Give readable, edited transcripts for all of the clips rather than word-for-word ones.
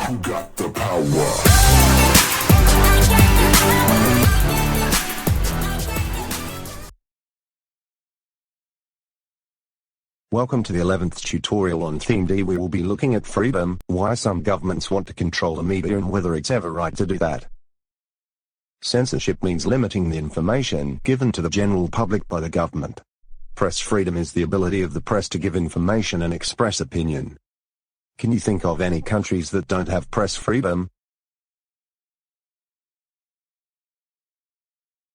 Who got the power? Welcome to the 11th tutorial on Theme D. We will be looking at freedom, why some governments want to control the media and whether it's ever right to do that. Censorship means limiting the information given to the general public by the government. Press freedom is the ability of the press to give information and express opinion. Can you think of any countries that don't have press freedom?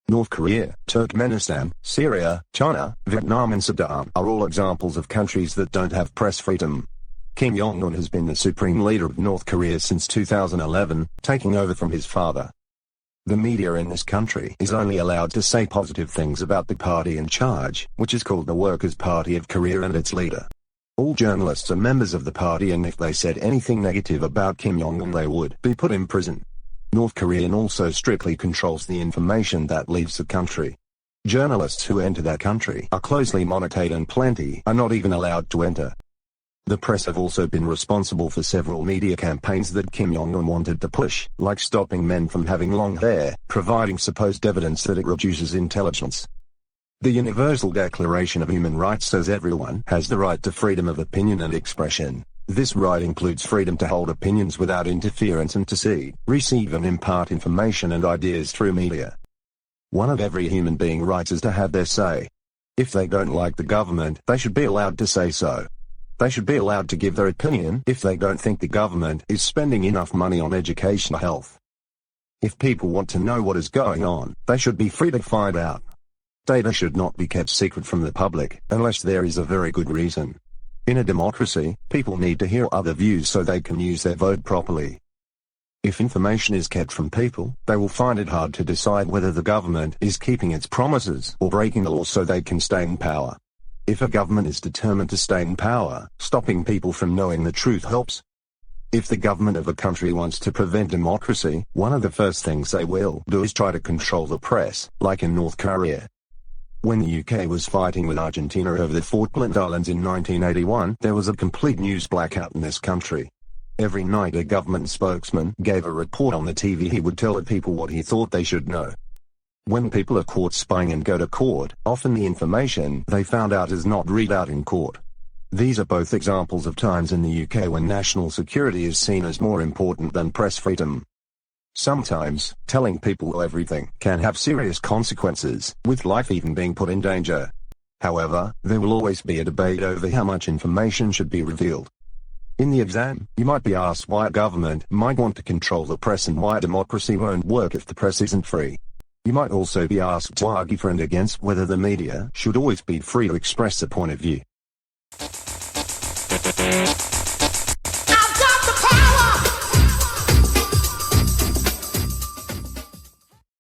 North Korea, Turkmenistan, Syria, China, Vietnam and Sudan are all examples of countries that don't have press freedom. Kim Jong-un has been the supreme leader of North Korea since 2011, taking over from his father. The media in this country is only allowed to say positive things about the party in charge, which is called the Workers' Party of Korea and its leader. All journalists are members of the party, and if they said anything negative about Kim Jong-un they would be put in prison. North Korea also strictly controls the information that leaves the country. Journalists who enter that country are closely monitored and plenty are not even allowed to enter. The press have also been responsible for several media campaigns that Kim Jong-un wanted to push, like stopping men from having long hair, providing supposed evidence that it reduces intelligence. The Universal Declaration of Human Rights says everyone has the right to freedom of opinion and expression. This right includes freedom to hold opinions without interference and to see, receive and impart information and ideas through media. One of every human being rights is to have their say. If they don't like the government, they should be allowed to say so. They should be allowed to give their opinion if they don't think the government is spending enough money on education or health. If people want to know what is going on, they should be free to find out. Data should not be kept secret from the public, unless there is a very good reason. In a democracy, people need to hear other views so they can use their vote properly. If information is kept from people, they will find it hard to decide whether the government is keeping its promises or breaking the law so they can stay in power. If a government is determined to stay in power, stopping people from knowing the truth helps. If the government of a country wants to prevent democracy, one of the first things they will do is try to control the press, like in North Korea. When the UK was fighting with Argentina over the Falkland Islands in 1981, there was a complete news blackout in this country. Every night a government spokesman gave a report on the TV. He would tell the people what he thought they should know. When people are caught spying and go to court, often the information they found out is not read out in court. These are both examples of times in the UK when national security is seen as more important than press freedom. Sometimes, telling people everything can have serious consequences, with life even being put in danger. However, there will always be a debate over how much information should be revealed. In the exam, you might be asked why a government might want to control the press and why democracy won't work if the press isn't free. You might also be asked to argue for and against whether the media should always be free to express a point of view.